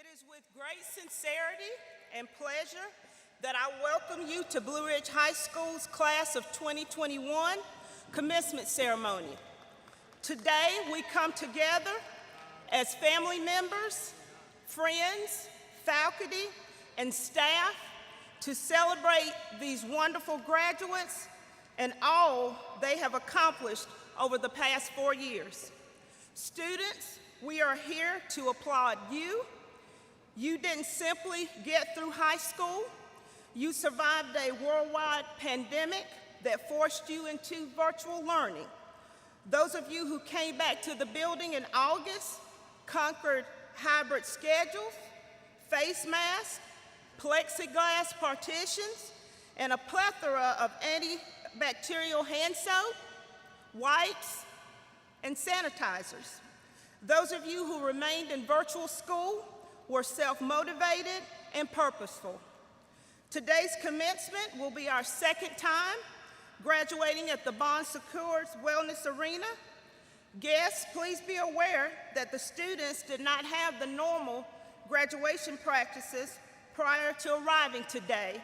It is with great sincerity and pleasure that I welcome you to Blue Ridge High School's class of 2021 commencement ceremony. Today we come together as family members, friends, faculty, and staff to celebrate these wonderful graduates and all they have accomplished over the past 4 years. Students, we are here to applaud you. You didn't simply get through high school. You survived a worldwide pandemic that forced you into virtual learning. Those of you who came back to the building in August conquered hybrid schedules, face masks, plexiglass partitions, and a plethora of antibacterial hand soap, wipes, and sanitizers. Those of you who remained in virtual school were self-motivated and purposeful. Today's commencement will be our second time graduating at the Bon Secours Wellness Arena. Guests, please be aware that the students did not have the normal graduation practices prior to arriving today.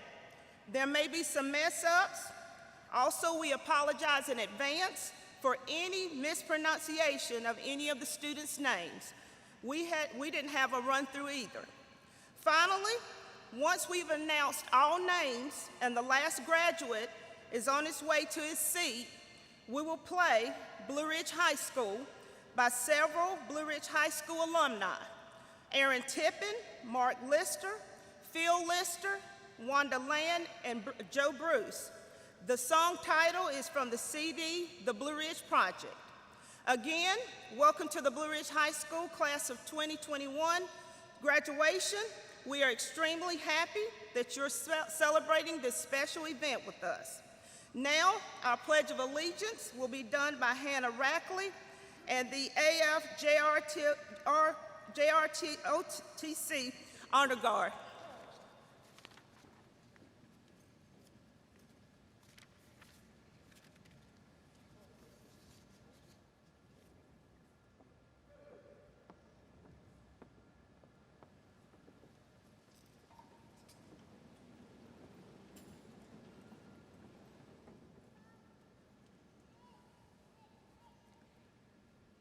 There may be some mess-ups. Also, we apologize in advance for any mispronunciation of any of the students' names. We didn't have a run-through either. Finally, once we've announced all names and the last graduate is on his way to his seat, we will play Blue Ridge High School by several Blue Ridge High School alumni: Aaron Tippin, Mark Lister, Phil Lister, Wanda Land, and Joe Bruce. The song title is from the CD, The Blue Ridge Project. Again, welcome to the Blue Ridge High School class of 2021 graduation. We are extremely happy that you're celebrating this special event with us. Now, our Pledge of Allegiance will be done by Hannah Rackley and the JRTOTC Honor Guard.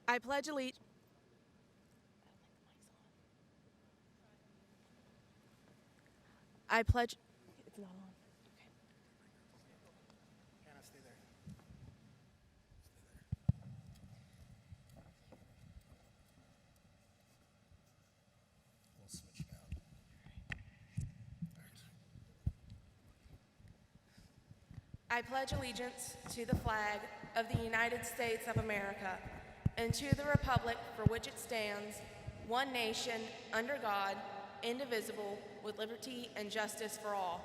I pledge allegiance. I pledge. It's not on. Okay. Hannah, stay there. We'll switch it out. I pledge allegiance to the flag of the United States of America and to the republic for which it stands, one nation, under God, indivisible, with liberty and justice for all.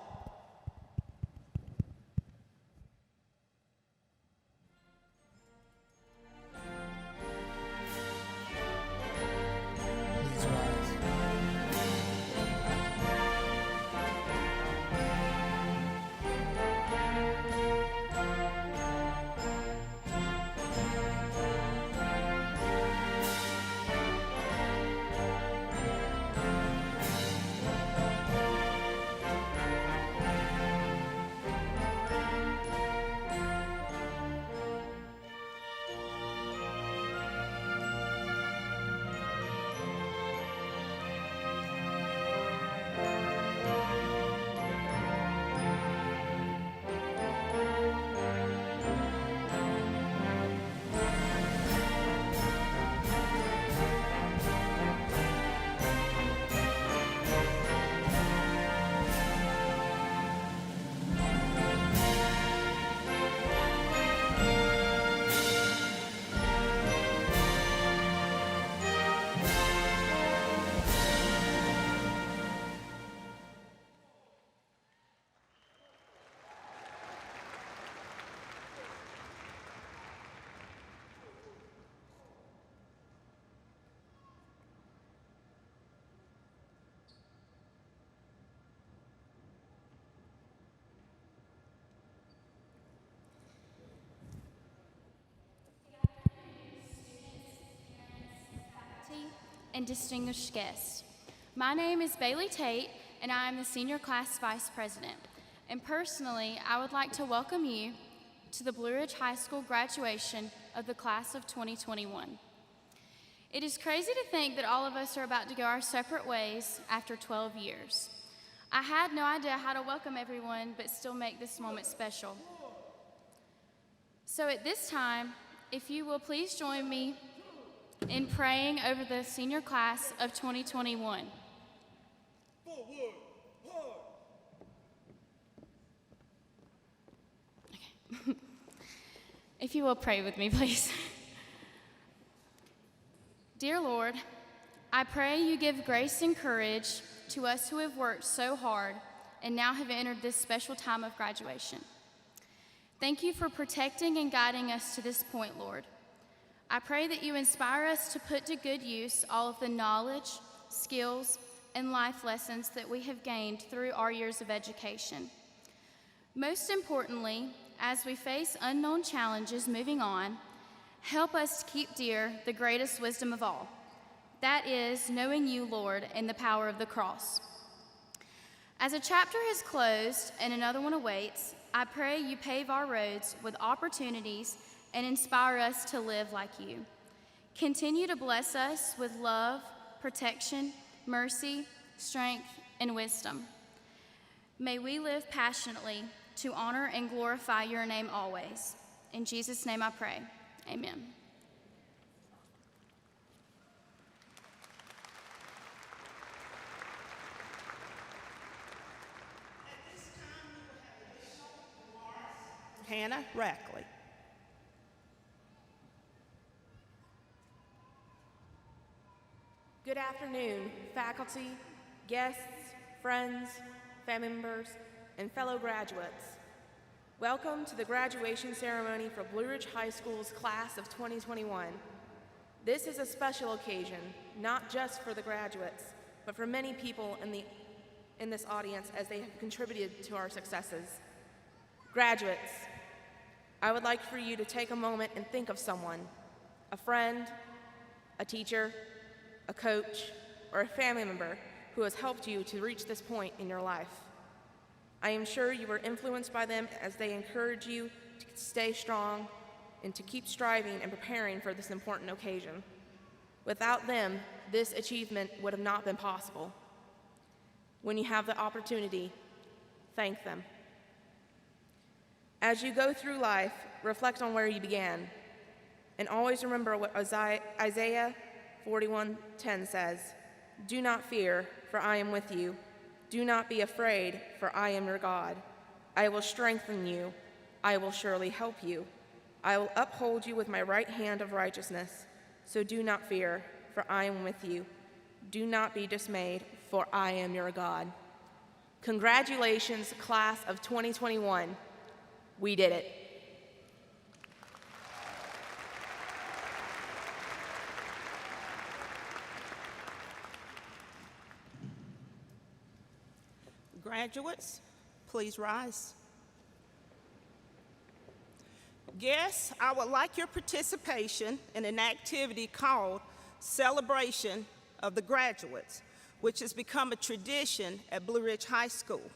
Please rise. And distinguished guests. My name is Bailey Tate, and I am the Senior Class Vice President. And personally, I would like to welcome you to the Blue Ridge High School graduation of the class of 2021. It is crazy to think that all of us are about to go our separate ways after 12 years. I had no idea how to welcome everyone, but still make this moment special. So at this time, if you will please join me in praying over the senior class of 2021. Okay. If you will pray with me, please. Dear Lord, I pray you give grace and courage to us who have worked so hard and now have entered this special time of graduation. Thank you for protecting and guiding us to this point, Lord. I pray that you inspire us to put to good use all of the knowledge, skills, and life lessons that we have gained through our years of education. Most importantly, as we face unknown challenges moving on, help us to keep dear the greatest wisdom of all. That is, knowing you, Lord, and the power of the cross. As a chapter has closed and another one awaits, I pray you pave our roads with opportunities and inspire us to live like you. Continue to bless us with love, protection, mercy, strength, and wisdom. May we live passionately to honor and glorify your name always. In Jesus' name I pray. Amen. Hannah Rackley. Good afternoon, faculty, guests, friends, family members, and fellow graduates. Welcome to the graduation ceremony for Blue Ridge High School's class of 2021. This is a special occasion, not just for the graduates, but for many people in this audience as they have contributed to our successes. Graduates, I would like for you to take a moment and think of someone, a friend, a teacher, a coach, or a family member who has helped you to reach this point in your life. I am sure you were influenced by them as they encourage you to stay strong and to keep striving and preparing for this important occasion. Without them, this achievement would have not been possible. When you have the opportunity, thank them. As you go through life, reflect on where you began, and always remember what Isaiah 41:10 says, "Do not fear, for I am with you. Do not be afraid, for I am your God. I will strengthen you. I will surely help you. I will uphold you with my right hand of righteousness. So do not fear, for I am with you. Do not be dismayed, for I am your God." Congratulations, class of 2021. We did it. Graduates, please rise. Guests, I would like your participation in an activity called Celebration of the Graduates, which has become a tradition at Blue Ridge High School.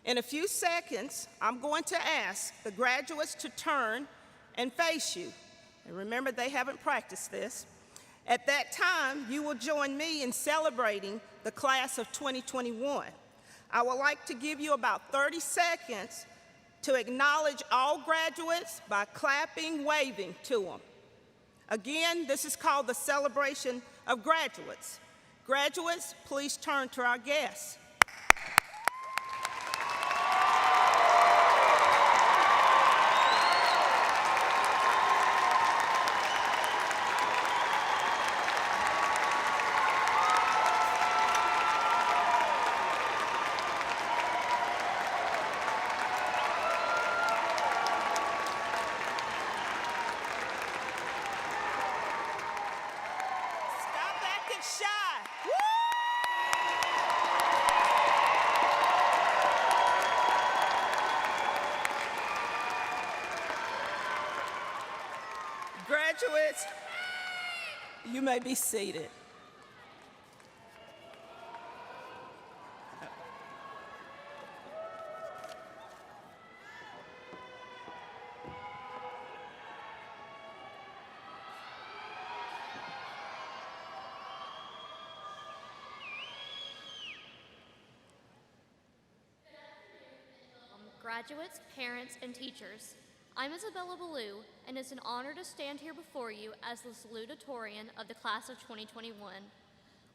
In a few seconds, I'm going to ask the graduates to turn and face you. And remember, they haven't practiced this. At that time, you will join me in celebrating the class of 2021. I would like to give you about 30 seconds to acknowledge all graduates by clapping, waving to them. Again, this is called the Celebration of Graduates. Graduates, please turn to our guests. Graduates, you may be seated. graduates, parents, and teachers. I'm Isabella Ballou, and it's an honor to stand here before you as the Salutatorian of the class of 2021.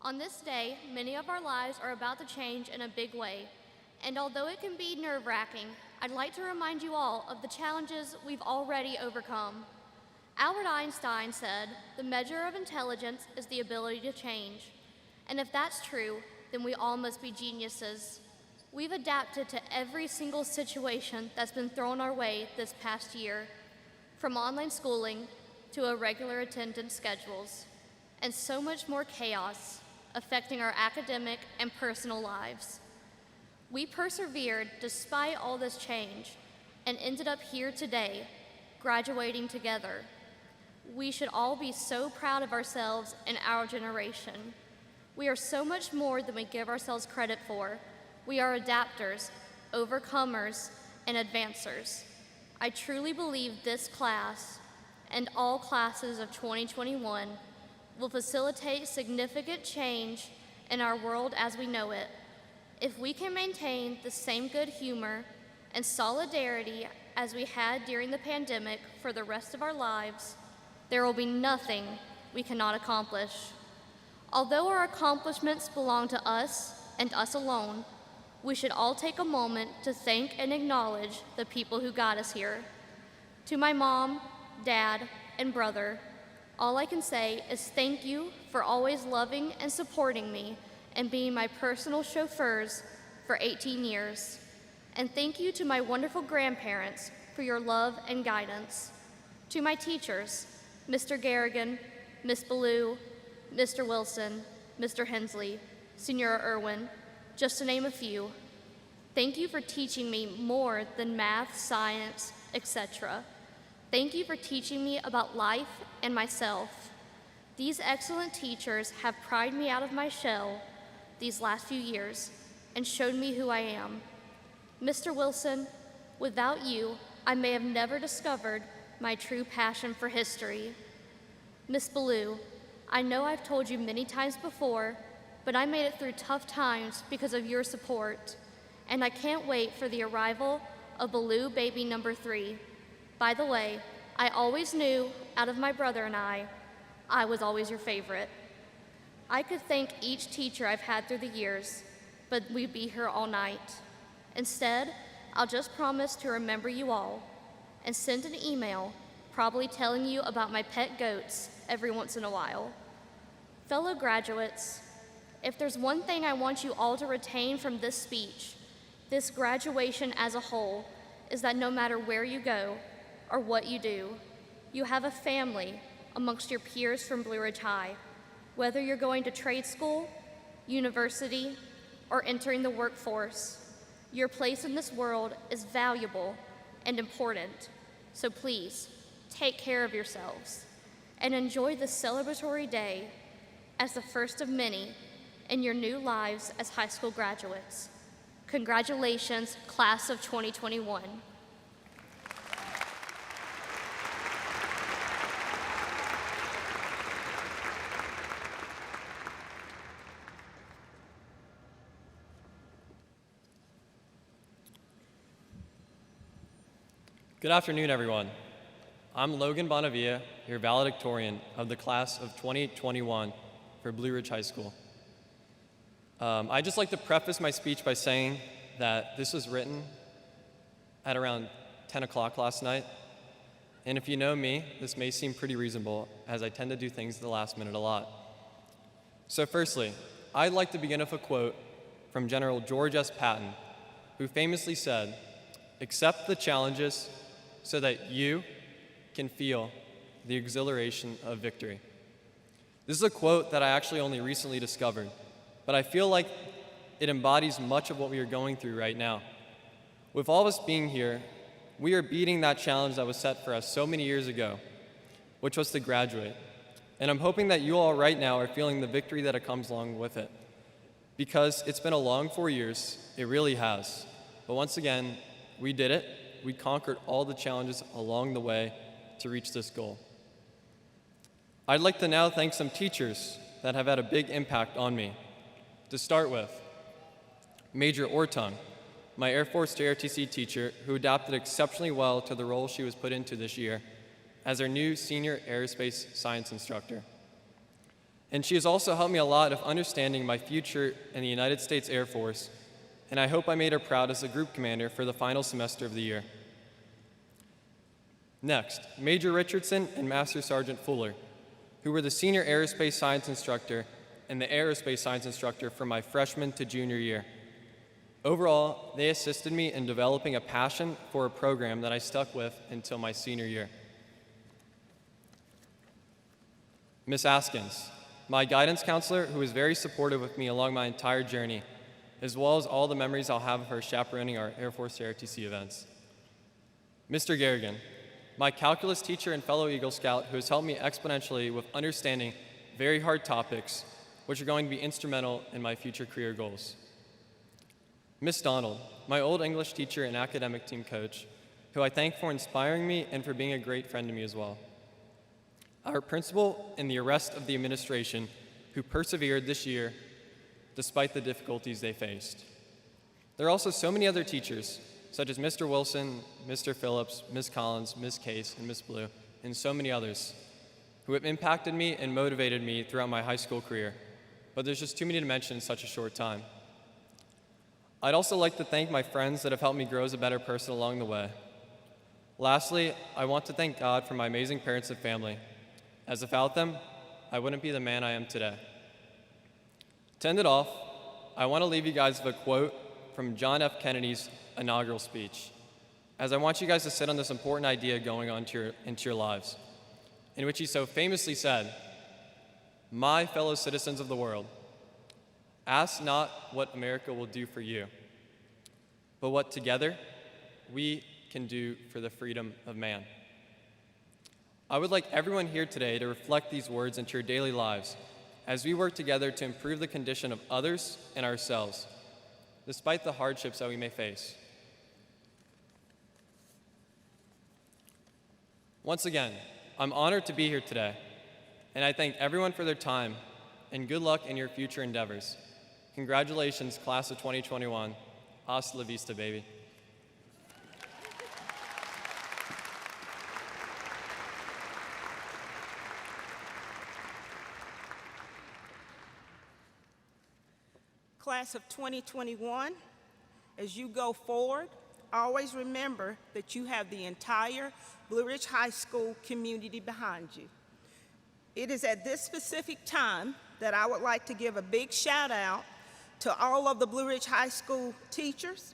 On this day, many of our lives are about to change in a big way, and although it can be nerve-wracking, I'd like to remind you all of the challenges we've already overcome. Albert Einstein said, "The measure of intelligence is the ability to change." And if that's true, then we all must be geniuses. We've adapted to every single situation that's been thrown our way this past year, from online schooling to irregular attendance schedules, and so much more chaos affecting our academic and personal lives. We persevered despite all this change and ended up here today, graduating together. We should all be so proud of ourselves and our generation. We are so much more than we give ourselves credit for. We are adapters, overcomers, and advancers. I truly believe this class and all classes of 2021 will facilitate significant change in our world as we know it. If we can maintain the same good humor and solidarity as we had during the pandemic for the rest of our lives, there will be nothing we cannot accomplish. Although our accomplishments belong to us and us alone, we should all take a moment to thank and acknowledge the people who got us here. To my mom, dad, and brother, all I can say is thank you for always loving and supporting me and being my personal chauffeurs for 18 years. And thank you to my wonderful grandparents for your love and guidance. To my teachers, Mr. Garrigan, Miss Ballou, Mr. Wilson, Mr. Hensley, Senora Irwin, just to name a few. Thank you for teaching me more than math, science, etc. Thank you for teaching me about life and myself. These excellent teachers have pried me out of my shell these last few years and showed me who I am. Mr. Wilson, without you, I may have never discovered my true passion for history. Miss Ballou, I know I've told you many times before, but I made it through tough times because of your support, and I can't wait for the arrival of Ballou baby number 3. By the way, I always knew, out of my brother and I was always your favorite. I could thank each teacher I've had through the years, but we'd be here all night. Instead, I'll just promise to remember you all and send an email probably telling you about my pet goats every once in a while. Fellow graduates, if there's one thing I want you all to retain from this speech, this graduation as a whole, is that no matter where you go or what you do, you have a family amongst your peers from Blue Ridge High. Whether you're going to trade school, university, or entering the workforce, your place in this world is valuable and important. So please, take care of yourselves and enjoy this celebratory day as the first of many in your new lives as high school graduates. Congratulations, class of 2021. Good afternoon, everyone. I'm Logan Bonavia, your valedictorian of the class of 2021 for Blue Ridge High School. I'd just like to preface my speech by saying that this was written at around 10 o'clock last night. And if you know me, this may seem pretty reasonable, as I tend to do things at the last minute a lot. So firstly, I'd like to begin with a quote from General George S. Patton, who famously said, "Accept the challenges so that you can feel the exhilaration of victory." This is a quote that I actually only recently discovered, but I feel like it embodies much of what we are going through right now. With all of us being here, we are beating that challenge that was set for us so many years ago, which was to graduate. And I'm hoping that you all right now are feeling the victory that comes along with it. Because it's been a long 4 years, it really has. But once again, we did it. We conquered all the challenges along the way to reach this goal. I'd like to now thank some teachers that have had a big impact on me. To start with, Major Ortung, my Air Force JRTC teacher, who adapted exceptionally well to the role she was put into this year as our new senior aerospace science instructor. And she has also helped me a lot of understanding my future in the United States Air Force, and I hope I made her proud as a group commander for the final semester of the year. Next, Major Richardson and Master Sergeant Fuller, who were the senior aerospace science instructor and the aerospace science instructor for my freshman to junior year. Overall, they assisted me in developing a passion for a program that I stuck with until my senior year. Miss Askins, my guidance counselor, who was very supportive with me along my entire journey, as well as all the memories I'll have of her chaperoning our Air Force JRTC events. Mr. Garrigan, my calculus teacher and fellow Eagle Scout, who has helped me exponentially with understanding very hard topics, which are going to be instrumental in my future career goals. Miss Donald, my old English teacher and academic team coach, who I thank for inspiring me and for being a great friend to me as well. Our principal and the rest of the administration, who persevered this year despite the difficulties they faced. There are also so many other teachers, such as Mr. Wilson, Mr. Phillips, Ms. Collins, Ms. Case, and Ms. Blue, and so many others, who have impacted me and motivated me throughout my high school career, but there's just too many to mention in such a short time. I'd also like to thank my friends that have helped me grow as a better person along the way. Lastly, I want to thank God for my amazing parents and family, as without them, I wouldn't be the man I am today. To end it off, I want to leave you guys with a quote from John F. Kennedy's inaugural speech, as I want you guys to sit on this important idea going on into your lives, in which he so famously said, "My fellow citizens of the world, ask not what America will do for you, but what together we can do for the freedom of man." I would like everyone here today to reflect these words into your daily lives as we work together to improve the condition of others and ourselves, despite the hardships that we may face. Once again, I'm honored to be here today, and I thank everyone for their time, and good luck in your future endeavors. Congratulations, class of 2021. Hasta la vista, baby. Class of 2021, as you go forward, always remember that you have the entire Blue Ridge High School community behind you. It is at this specific time that I would like to give a big shout out to all of the Blue Ridge High School teachers,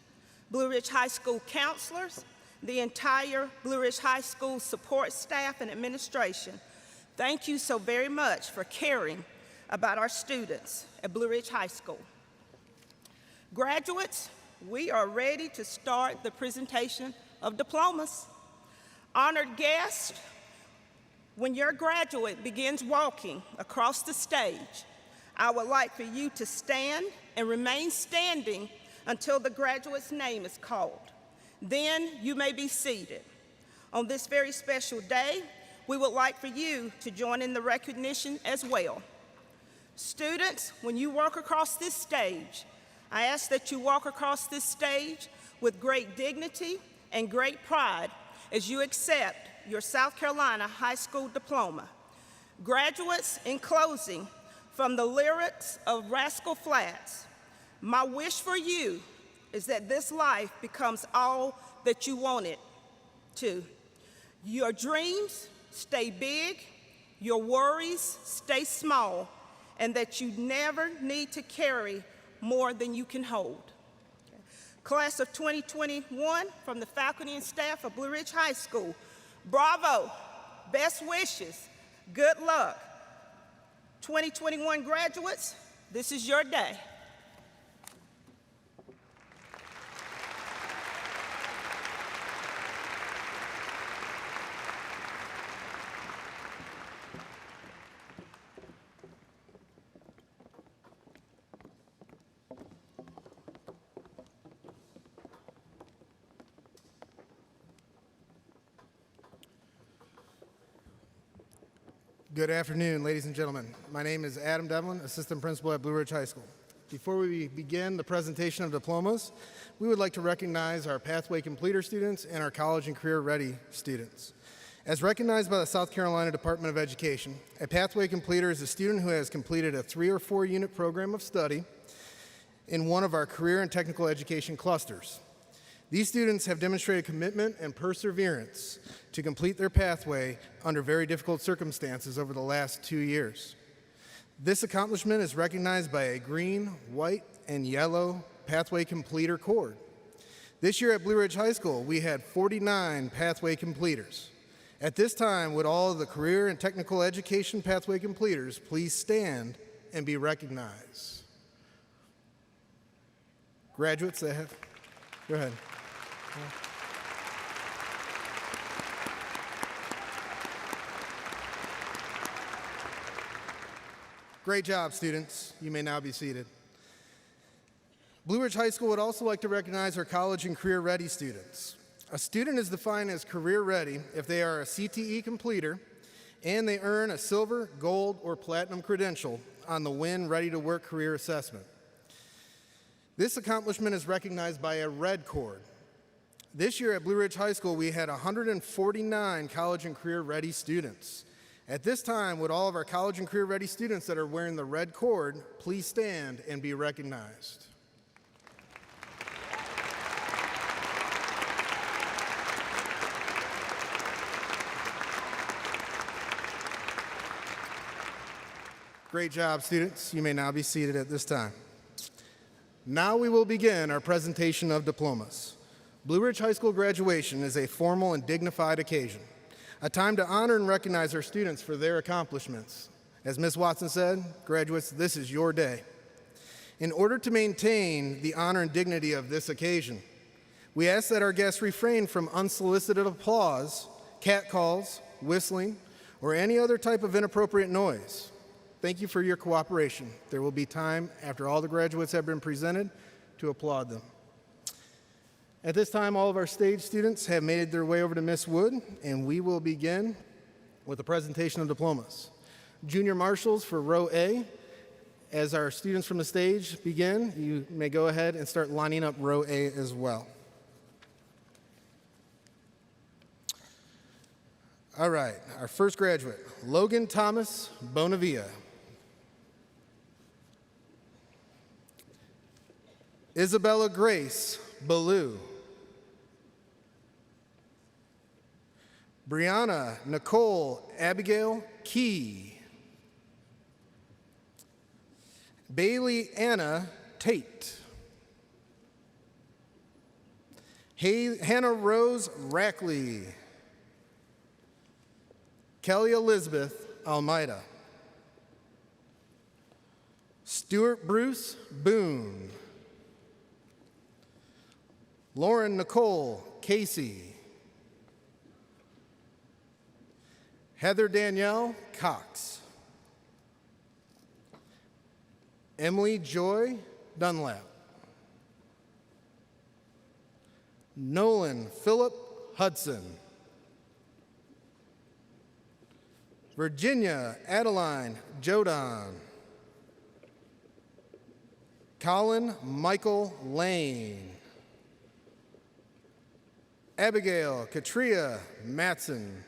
Blue Ridge High School counselors, the entire Blue Ridge High School support staff and administration. Thank you so very much for caring about our students at Blue Ridge High School. Graduates, we are ready to start the presentation of diplomas. Honored guests, when your graduate begins walking across the stage, I would like for you to stand and remain standing until the graduate's name is called. Then you may be seated. On this very special day, we would like for you to join in the recognition as well. Students, when you walk across this stage, I ask that you walk across this stage with great dignity and great pride as you accept your South Carolina high school diploma. Graduates, in closing, from the lyrics of Rascal Flatts, my wish for you is that this life becomes all that you want it to. Your dreams stay big, your worries stay small, and that you never need to carry more than you can hold. Class of 2021, from the faculty and staff of Blue Ridge High School, bravo, best wishes, good luck. 2021 graduates, this is your day. Good afternoon, ladies and gentlemen. My name is Adam Devlin, Assistant Principal at Blue Ridge High School. Before we begin the presentation of diplomas, we would like to recognize our Pathway Completer students and our College and Career Ready students. As recognized by the South Carolina Department of Education, a Pathway Completer is a student who has completed a 3 or 4 unit program of study in one of our career and technical education clusters. These students have demonstrated commitment and perseverance to complete their pathway under very difficult circumstances over the last 2 years. This accomplishment is recognized by a green, white, and yellow Pathway Completer cord. This year at Blue Ridge High School, we had 49 Pathway Completers. At this time, would all of the career and technical education Pathway Completers please stand and be recognized? Graduates that have, go ahead. Great job, students. You may now be seated. Blue Ridge High School would also like to recognize our college and career ready students. A student is defined as career ready if they are a CTE completer and they earn a silver, gold, or platinum credential on the WIN Ready to Work Career Assessment. This accomplishment is recognized by a red cord. This year at Blue Ridge High School, we had 149 college and career ready students. At this time, would all of our college and career ready students that are wearing the red cord please stand and be recognized? Great job, students. You may now be seated at this time. Now we will begin our presentation of diplomas. Blue Ridge High School graduation is a formal and dignified occasion, a time to honor and recognize our students for their accomplishments. As Ms. Watson said, graduates, this is your day. In order to maintain the honor and dignity of this occasion, we ask that our guests refrain from unsolicited applause, catcalls, whistling, or any other type of inappropriate noise. Thank you for your cooperation. There will be time after all the graduates have been presented to applaud them. At this time, all of our stage students have made their way over to Miss Wood, and we will begin with the presentation of diplomas. Junior marshals for row A, as our students from the stage begin, you may go ahead and start lining up row A as well. All right, our first graduate, Logan Thomas Bonavia. Isabella Grace Ballou. Brianna Nicole Abigail Key. Bailey Anna Tate. Hannah Rose Rackley. Kelly Elizabeth Almeida. Stuart Bruce Boone. Lauren Nicole Casey. Heather Danielle Cox. Emily Joy Dunlap. Nolan Philip Hudson. Virginia Adeline Jodon. Colin Michael Lane. Abigail Katria Matson.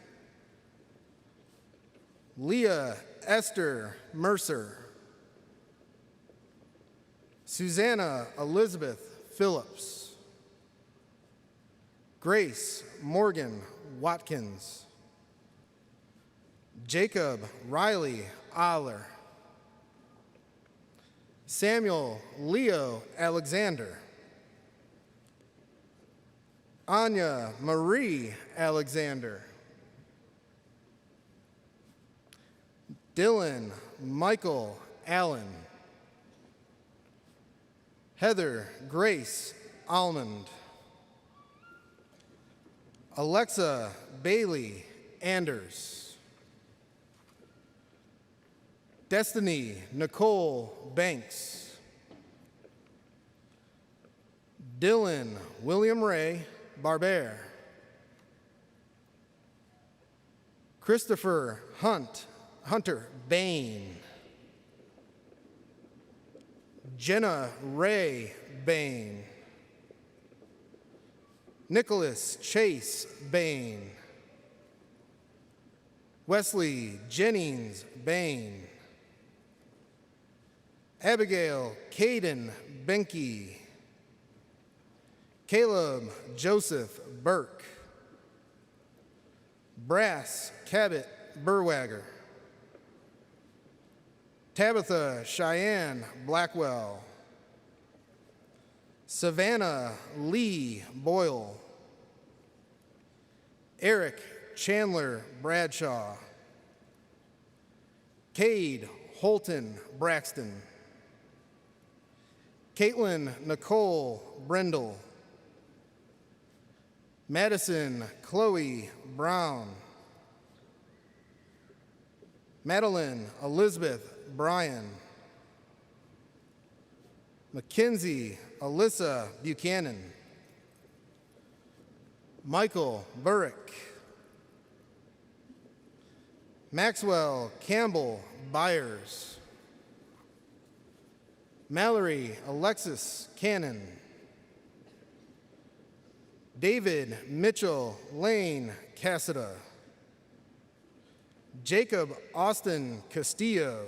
Leah Esther Mercer. Susanna Elizabeth Phillips. Grace Morgan Watkins. Jacob Riley Aller. Samuel Leo Alexander. Anya Marie Alexander. Dylan Michael Allen. Heather Grace Almond. Alexa Bailey Anders. Destiny Nicole Banks. Dylan William Ray Barber. Christopher Hunter Bain. Jenna Ray Bain. Nicholas Chase Bain. Wesley Jennings Bain. Abigail Caden Benke. Caleb Joseph Burke. Brass Cabot Burwagger. Tabitha Cheyenne Blackwell. Savannah Lee Boyle. Eric Chandler Bradshaw. Cade Holton Braxton. Caitlin Nicole Brendel. Madison Chloe Brown. Madeline Elizabeth Bryan. Mackenzie Alyssa Buchanan. Michael Burrick. Maxwell Campbell Byers. Mallory Alexis Cannon. David Mitchell Lane Cassida. Jacob Austin Castillo.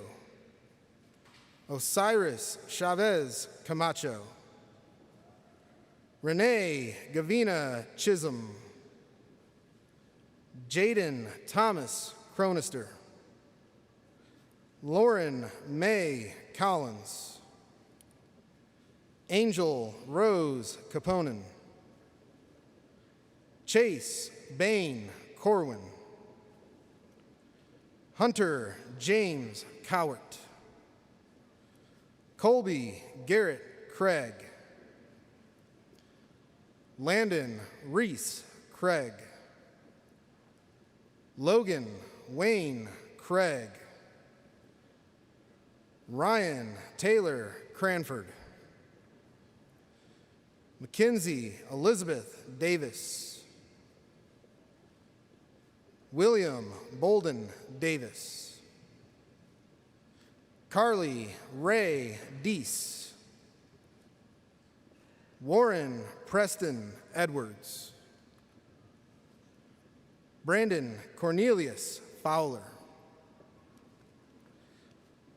Osiris Chavez Camacho. Renee Gavina Chisholm. Jaden Thomas Cronister. Lauren May Collins. Angel Rose Caponen. Chase Bain Corwin. Hunter James Cowart. Colby Garrett Craig. Landon Reese Craig. Logan Wayne Craig. Ryan Taylor Cranford. Mackenzie Elizabeth Davis. William Bolden Davis. Carly Ray Deese. Warren Preston Edwards. Brandon Cornelius Fowler.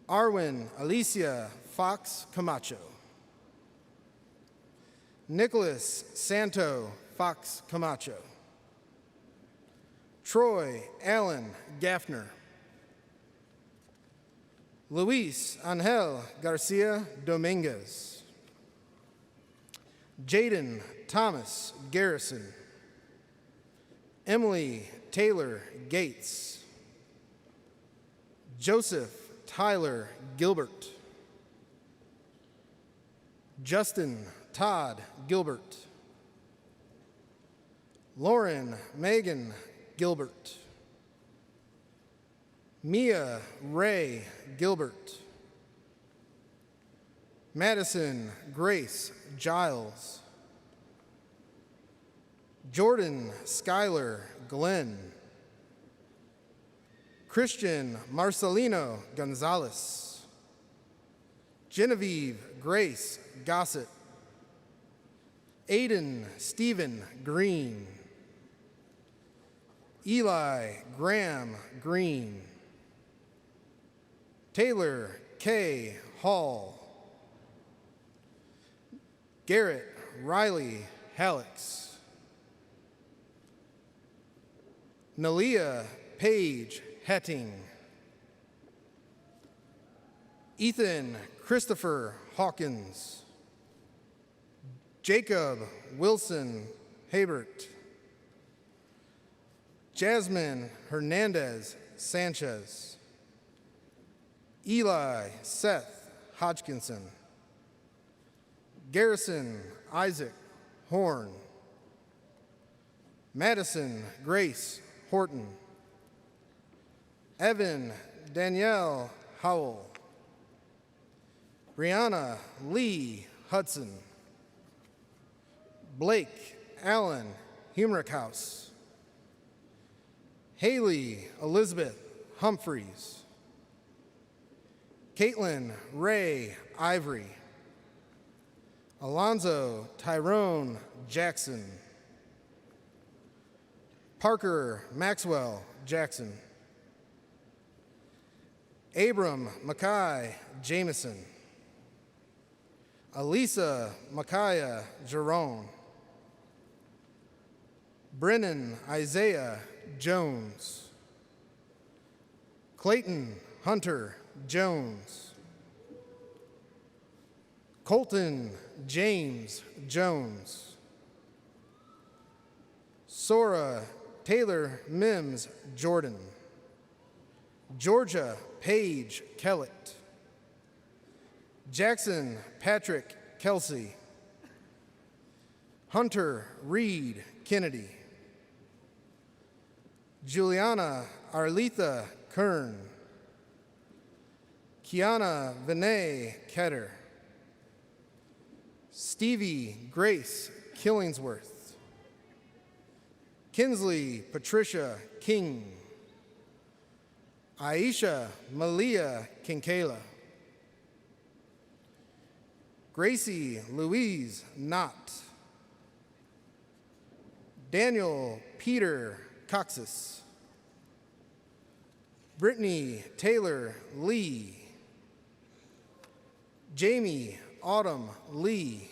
Arwin Alicia Fox Camacho. Nicholas Santo Fox Camacho. Troy Allen Gaffner. Luis Angel Garcia Dominguez. Jaden Thomas Garrison. Emily Taylor Gates. Joseph Tyler Gilbert. Justin Todd Gilbert. Lauren Megan Gilbert. Mia Ray Gilbert. Madison Grace Giles. Jordan Skylar Glenn. Christian Marcelino Gonzalez. Genevieve Grace Gossett. Aiden Stephen Green. Eli Graham Green. Taylor K. Hall. Garrett Riley Hallex. Nalia Page Hetting. Ethan Christopher Hawkins. Jacob Wilson Habert. Jasmine Hernandez Sanchez. Eli Seth Hodgkinson. Garrison Isaac Horn. Madison Grace Horton. Evan Danielle Howell. Brianna Lee Hudson. Blake Allen Humrichhaus. Haley Elizabeth Humphreys. Caitlin Ray Ivory. Alonzo Tyrone Jackson. Parker Maxwell Jackson. Abram Mackay Jameson. Elisa Micaiah Jerome. Brennan Isaiah Jones. Clayton Hunter Jones. Colton James Jones. Sora Taylor Mims Jordan. Georgia Paige Kellett. Jackson Patrick Kelsey. Hunter Reed Kennedy. Juliana Arletha Kern. Kiana Vinay Ketter. Stevie Grace Killingsworth. Kinsley Patricia King. Aisha Malia Kinkela. Gracie Louise Knott. Daniel Peter Coxis. Brittany Taylor Lee. Jamie Autumn Lee.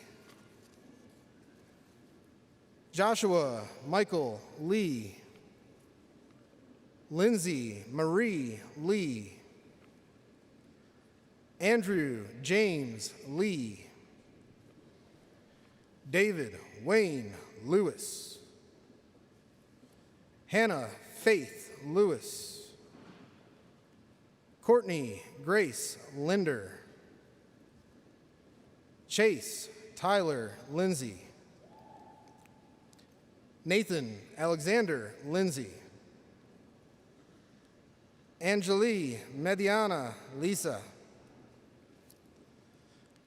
Joshua Michael Lee. Lindsay Marie Lee. Andrew James Lee. David Wayne Lewis. Hannah Faith Lewis. Courtney Grace Linder. Chase Tyler Lindsay. Nathan Alexander Lindsay. Angeli Mediana Lisa.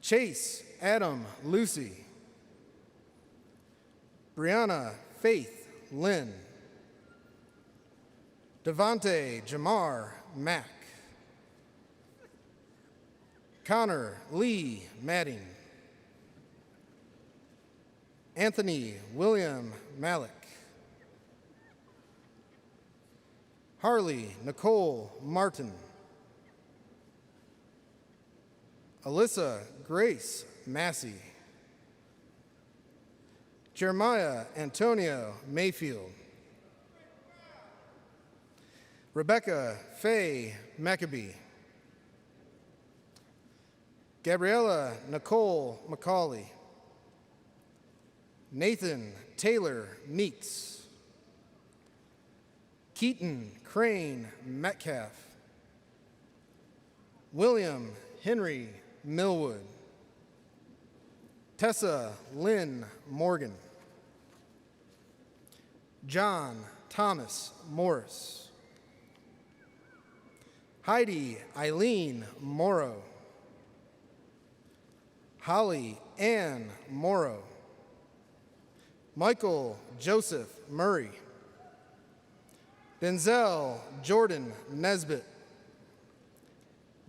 Chase Adam Lucy. Brianna Faith Lynn. Devontae Jamar Mack. Connor Lee Madding. Anthony William Malik. Harley Nicole Martin. Alyssa Grace Massey. Jeremiah Antonio Mayfield. Rebecca Faye Maccabee. Gabriella Nicole McCauley. Nathan Taylor Meeks. Keaton Crane Metcalf. William Henry Millwood. Tessa Lynn Morgan. John Thomas Morris. Heidi Eileen Morrow. Holly Ann Morrow. Michael Joseph Murray. Denzel Jordan Nesbitt.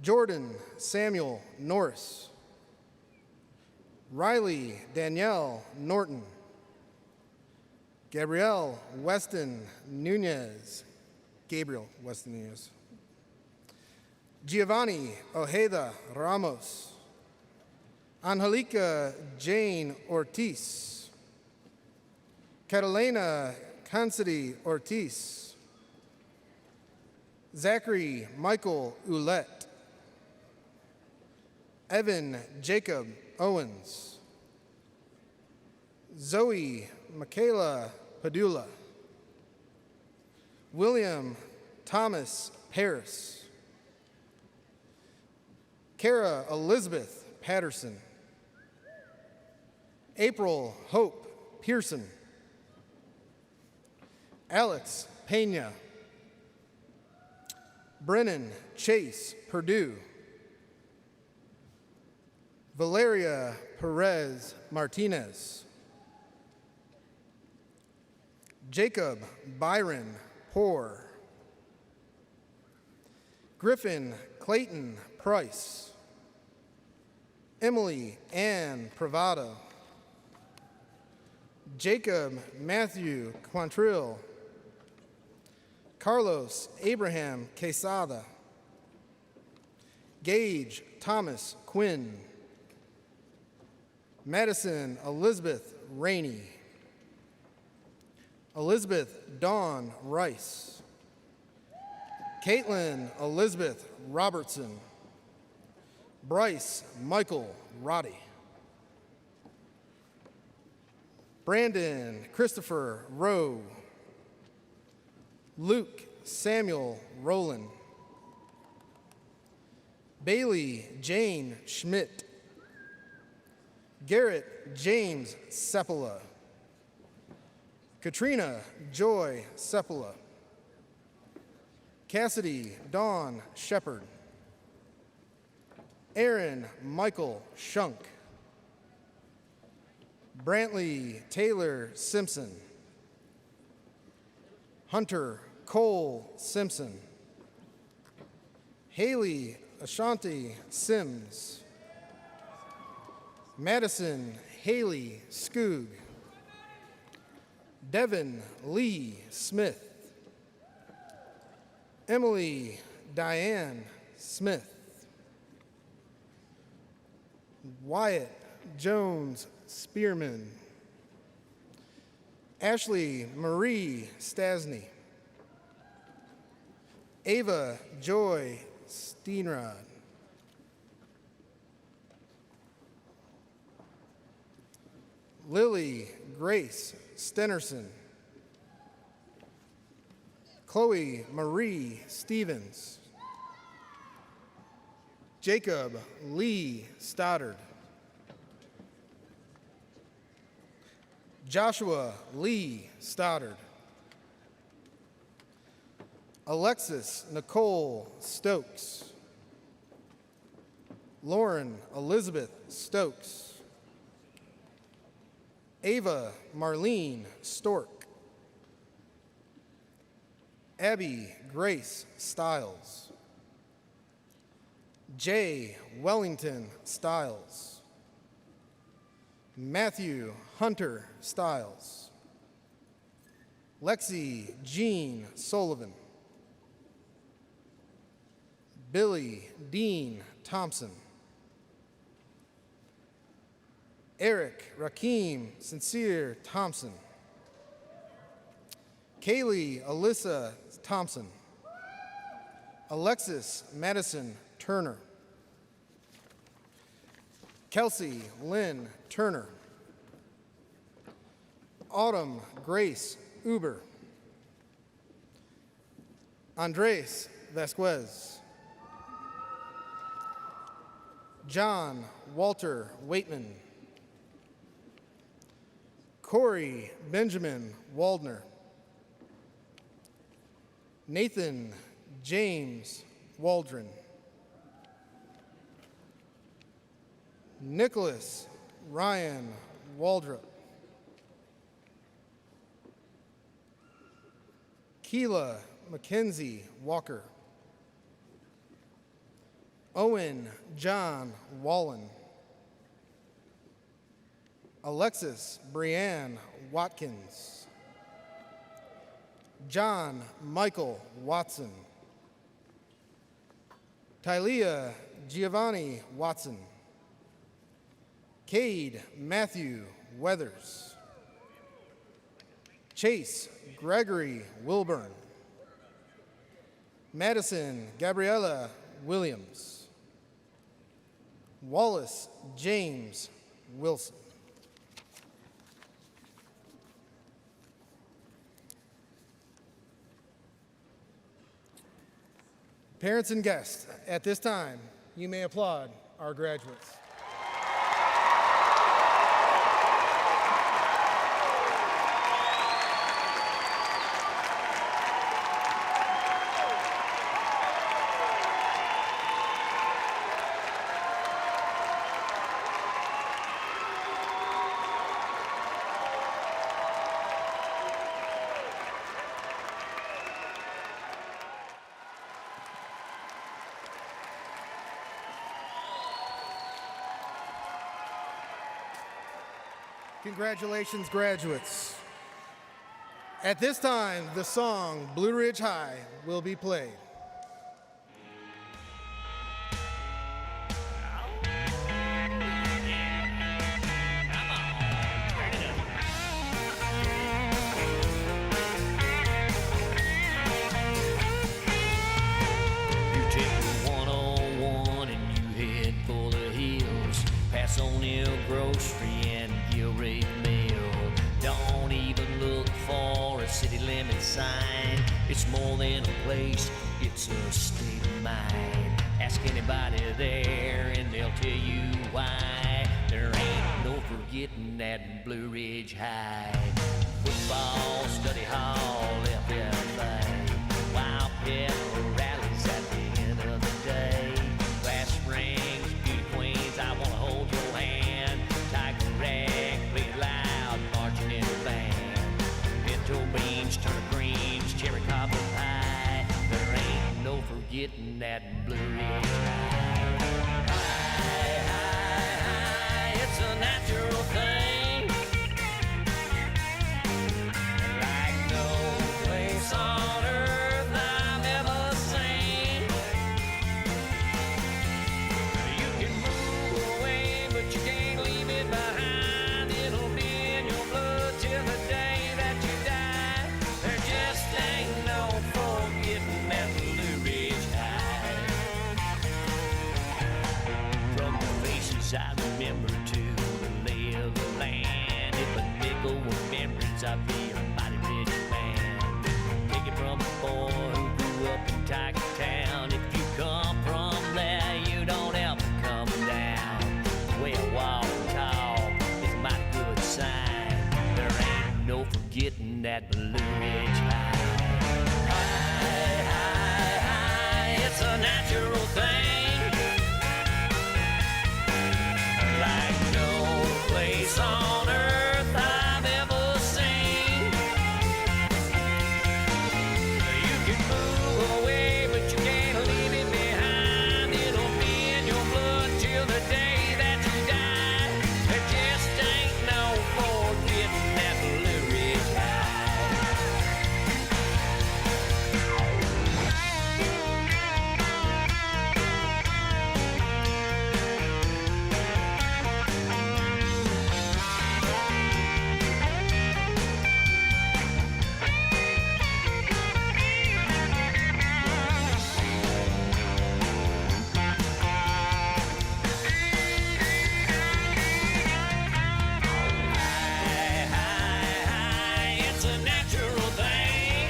Jordan Samuel Norris. Riley Danielle Norton. Gabrielle Weston Nunez. Gabriel Weston Nunez. Giovanni Ojeda Ramos. Angelica Jane Ortiz. Catalina Cansady Ortiz. Zachary Michael Ouellette. Evan Jacob Owens. Zoe Michaela Padula. William Thomas Paris. Kara Elizabeth Patterson. April Hope Pearson. Alex Pena. Brennan Chase Purdue. Valeria Perez Martinez. Jacob Byron Poor. Griffin Clayton Price. Emily Ann Pravado. Jacob Matthew Quantrill, Carlos Abraham Quesada, Gage Thomas Quinn, Madison Elizabeth Rainey, Elizabeth Dawn Rice, Caitlin Elizabeth Robertson, Bryce Michael Roddy, Brandon Christopher Rowe, Luke Samuel Rowland, Bailey Jane Schmidt, Garrett James Sepula, Katrina Joy Sepula, Cassidy Dawn Shepard, Aaron Michael Shunk, Brantley Taylor Simpson, Hunter Cole Simpson, Haley Ashanti Sims, Madison Haley Skoog, Devin Lee Smith, Emily Diane Smith, Wyatt Jones Spearman, Ashley Marie Stasny, Ava Joy Steenrod, Lily Grace Stenerson, Chloe Marie Stevens, Jacob Lee Stoddard, Joshua Lee Stoddard, Alexis Nicole Stokes, Lauren Elizabeth Stokes, Ava Marlene Stork, Abby Grace Stiles, Jay Wellington Stiles, Matthew Hunter Stiles, Lexi Jean Sullivan, Billy Dean Thompson, Eric Rakeem Sincere Thompson, Kaylee Alyssa Thompson, Alexis Madison Turner, Kelsey Lynn Turner, Autumn Grace Uber, Andres Vasquez, John Walter Waitman, Corey Benjamin Waldner, Nathan James Waldron, Nicholas Ryan Waldrop, Keela Mackenzie Walker, Owen John Wallen, Alexis Brianne Watkins, John Michael Watson, Tylea Giovanni Watson, Cade Matthew Weathers, Chase Gregory Wilburn, Madison Gabriella Williams, Wallace James Wilson. Parents and guests, at this time, you may applaud our graduates. Congratulations, graduates. At this time, the song Blue Ridge High will be played. O'Neill Grocery and Gilray Mill. Don't even look for a city limit sign. It's more than a place, it's a state of mind. Ask anybody there and they'll tell you why. There ain't no forgetting that Blue Ridge High. Football, study hall, FFA. Wild pepper rallies at the end of the day. Brass rings, beauty queens, I wanna hold your hand. Tiger rag, play it loud, marching in the band. Pinto beans, turnip greens, cherry cobbler pie. There ain't no forgetting that Blue Ridge High. High, high, high, it's a natural thing. Like no place on earth I've ever seen. You can move away, but you can't leave it behind. It'll be in your blood till the day that you die. There just ain't no forgetting that Blue Ridge High. From the faces I remember to the lay of the land. If a nickel were memories, I'd be a mighty rich man. Take it from a boy who grew up in Tiger Town. If you come from there, you don't ever come down. The way I walk and talk is a mighty good sign. There ain't no forgetting that Blue Ridge High. High, high, high, it's a natural thing. Like no place on earth I've ever seen. You can move away, but you can't leave it behind. It'll be in your blood till the day that you die. There just ain't no forgetting that Blue Ridge High. High, high, high, it's a natural thing.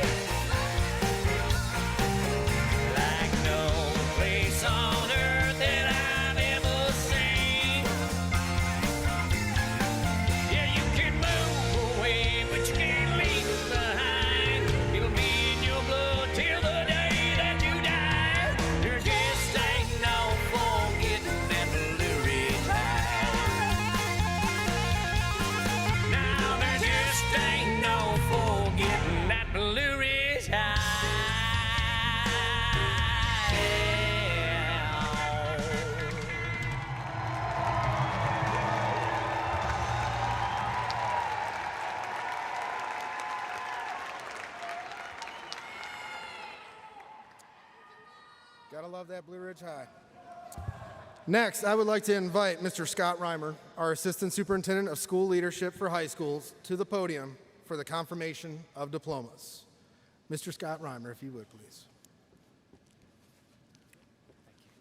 Like no place on earth that I've ever seen. Yeah, you can move away, but you can't leave it behind. It'll be in your blood till the day that you die. There just ain't no forgetting that Blue Ridge High. Now there just ain't no forgetting that Blue Ridge High. Gotta love that Blue Ridge High. Next, I would like to invite Mr. Scott Reimer, our Assistant Superintendent of School Leadership for High Schools, to the podium for the confirmation of diplomas. Mr. Scott Reimer, if you would, please.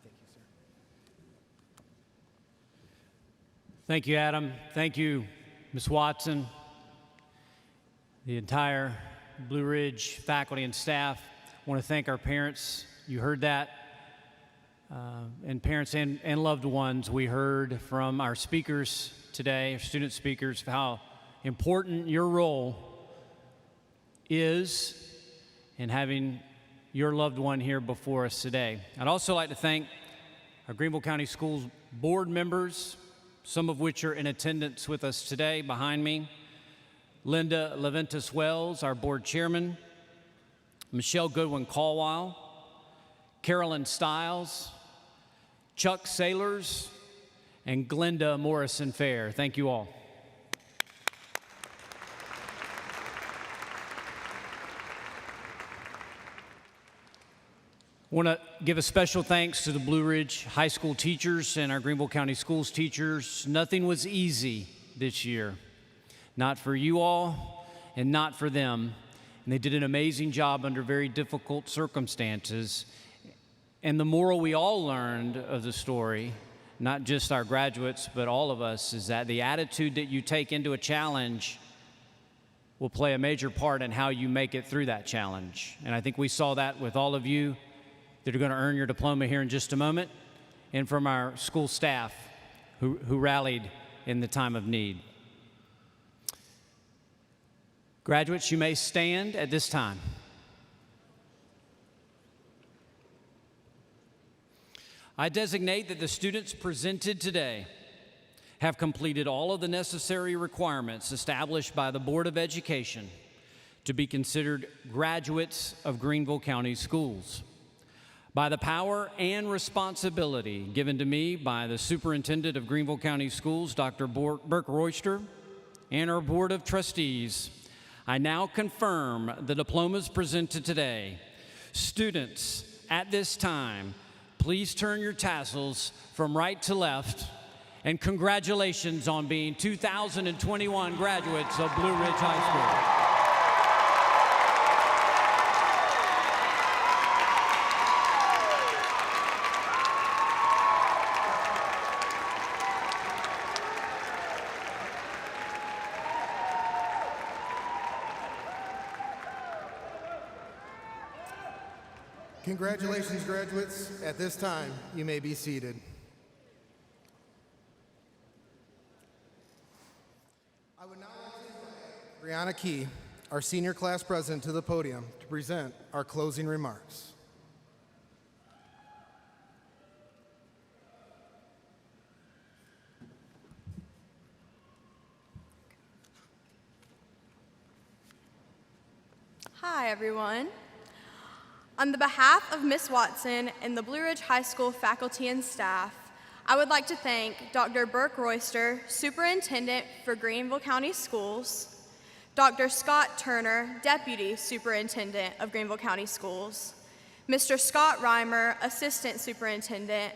Thank you, sir. Thank you, Adam. Thank you, Ms. Watson, the entire Blue Ridge faculty and staff. I want to thank our parents. You heard that. And parents and loved ones. We heard from our speakers today, our student speakers, how important your role is in having your loved one here before us today. I'd also like to thank our Greenville County Schools board members, some of which are in attendance with us today behind me. Linda Leventis Wells, our board chairman, Michelle Goodwin Caldwell, Carolyn Stiles, Chuck Sailors, and Glenda Morrison Fair. Thank you all. Want to give a special thanks to the Blue Ridge High School teachers and our Greenville County Schools teachers. Nothing was easy this year, not for you all and not for them. And they did an amazing job under very difficult circumstances. And the moral we all learned of the story, not just our graduates, but all of us, is that the attitude that you take into a challenge will play a major part in how you make it through that challenge. And I think we saw that with all of you that are going to earn your diploma here in just a moment, and from our school staff who rallied in the time of need. Graduates, you may stand at this time. I designate that the students presented today have completed all of the necessary requirements established by the Board of Education to be considered graduates of Greenville County Schools. By the power and responsibility given to me by the Superintendent of Greenville County Schools, Dr. Burke Royster, and our Board of Trustees, I now confirm the diplomas presented today. Students, at this time, please turn your tassels from right to left, and congratulations on being 2021 graduates of Blue Ridge High School. Congratulations, graduates. At this time, you may be seated. I would now like to invite Brianna Key, our senior class president, to the podium to present our closing remarks. Hi, everyone. On the behalf of Ms. Watson and the Blue Ridge High School faculty and staff, I would like to thank Dr. Burke Royster, Superintendent for Greenville County Schools, Dr. Scott Turner, Deputy Superintendent of Greenville County Schools, Mr. Scott Reimer, Assistant Superintendent,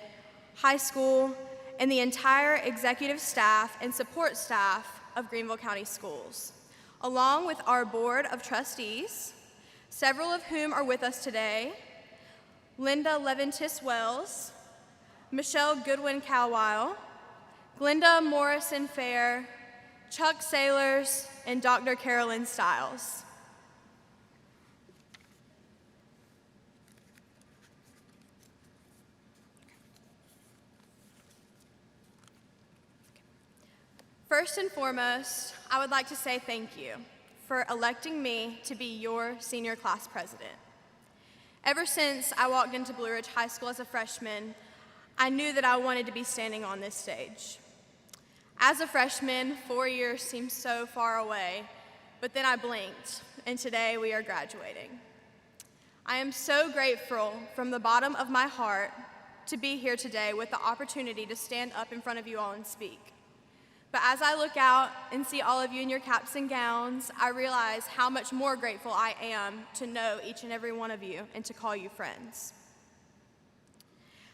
High School, and the entire executive staff and support staff of Greenville County Schools, along with our Board of Trustees, several of whom are with us today: Linda Leventis-Wells, Michelle Goodwin-Cowile, Glenda Morrison-Fair, Chuck Sailors, and Dr. Carolyn Stiles. First and foremost, I would like to say thank you for electing me to be your senior class president. Ever since I walked into Blue Ridge High School as a freshman, I knew that I wanted to be standing on this stage. As a freshman, 4 years seemed so far away, but then I blinked, and today we are graduating. I am so grateful from the bottom of my heart to be here today with the opportunity to stand up in front of you all and speak. But as I look out and see all of you in your caps and gowns, I realize how much more grateful I am to know each and every one of you and to call you friends.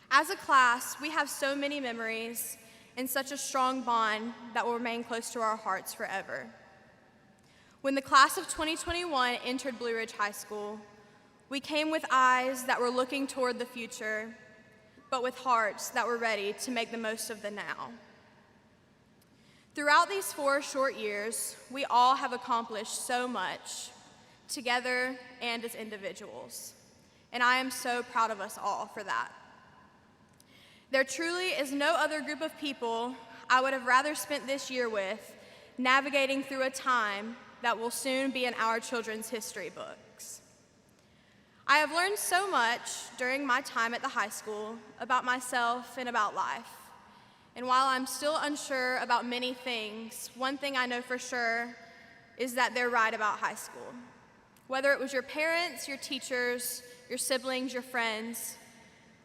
As a class, we have so many memories and such a strong bond that will remain close to our hearts forever. When the class of 2021 entered Blue Ridge High School, we came with eyes that were looking toward the future, but with hearts that were ready to make the most of the now. Throughout these 4 short years, we all have accomplished so much, together and as individuals, and I am so proud of us all for that. There truly is no other group of people I would have rather spent this year with, navigating through a time that will soon be in our children's history books. I have learned so much during my time at the high school about myself and about life. And while I'm still unsure about many things, one thing I know for sure is that they're right about high school. Whether it was your parents, your teachers, your siblings, your friends,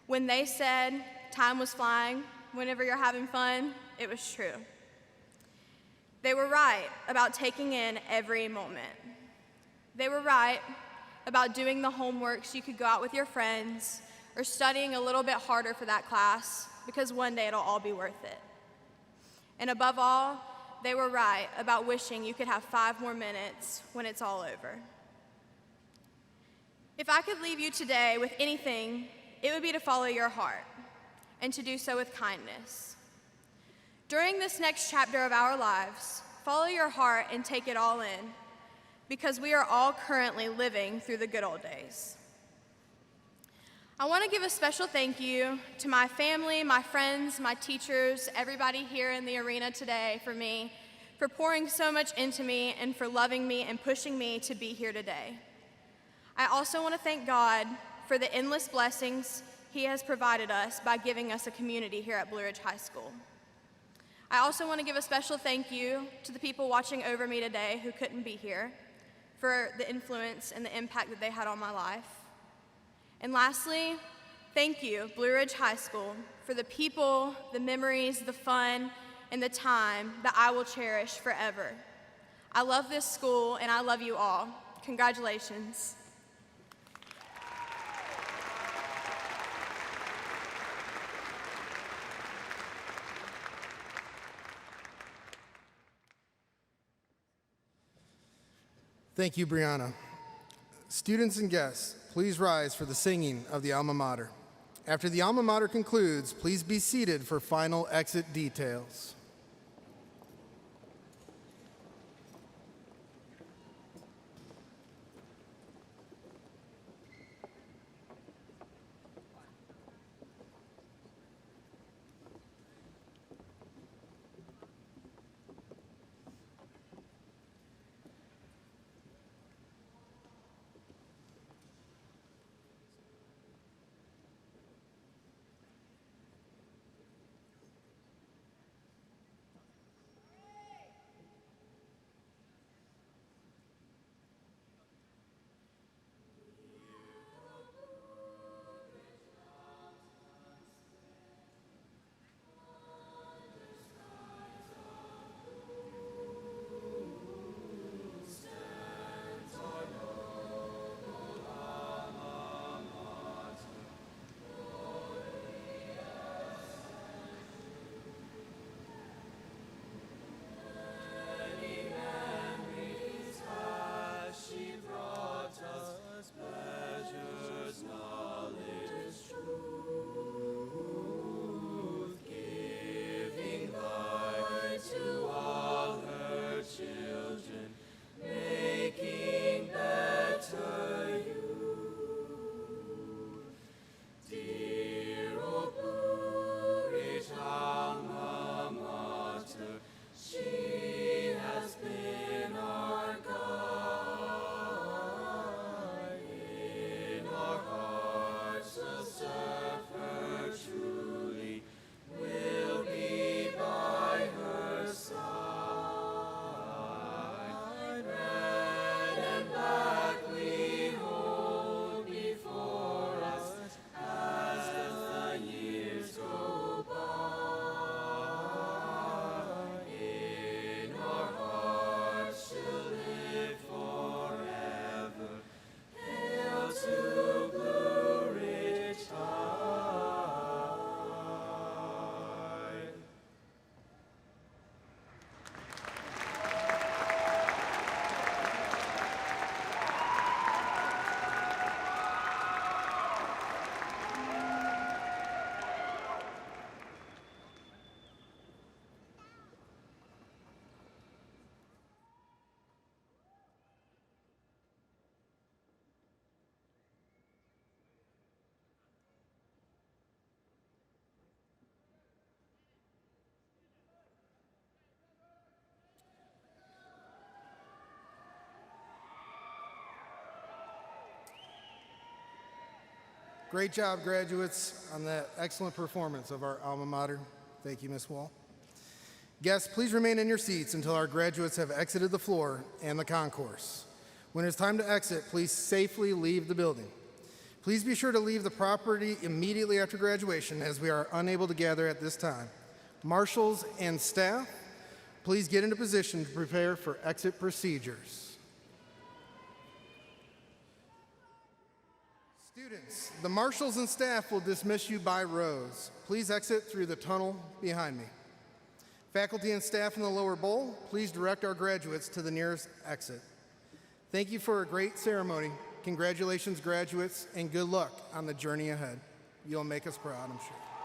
when they said time was flying, whenever you're having fun, it was true. They were right about taking in every moment. They were right about doing the homework so you could go out with your friends or studying a little bit harder for that class because one day it'll all be worth it. And above all, they were right about wishing you could have 5 more minutes when it's all over. If I could leave you today with anything, it would be to follow your heart and to do so with kindness. During this next chapter of our lives, follow your heart and take it all in, because we are all currently living through the good old days. I want to give a special thank you to my family, my friends, my teachers, everybody here in the arena today for pouring so much into me and for loving me and pushing me to be here today. I also want to thank God for the endless blessings He has provided us by giving us a community here at Blue Ridge High School. I also want to give a special thank you to the people watching over me today who couldn't be here for the influence and the impact that they had on my life. And lastly, thank you, Blue Ridge High School, for the people, the memories, the fun, and the time that I will cherish forever. I love this school, and I love you all. Congratulations. Thank you, Brianna. Students and guests, please rise for the singing of the alma mater. After the alma mater concludes, please be seated for final exit details. Great job, graduates, on that excellent performance of our alma mater. Thank you, Ms. Wall. Guests, please remain in your seats until our graduates have exited the floor and the concourse. When it's time to exit, please safely leave the building. Please be sure to leave the property immediately after graduation, as we are unable to gather at this time. Marshals and staff, please get into position to prepare for exit procedures. Students, the marshals and staff will dismiss you by rows. Please exit through the tunnel behind me. Faculty and staff in the lower bowl, please direct our graduates to the nearest exit. Thank you for a great ceremony. Congratulations, graduates, and good luck on the journey ahead. You'll make us proud, I'm sure.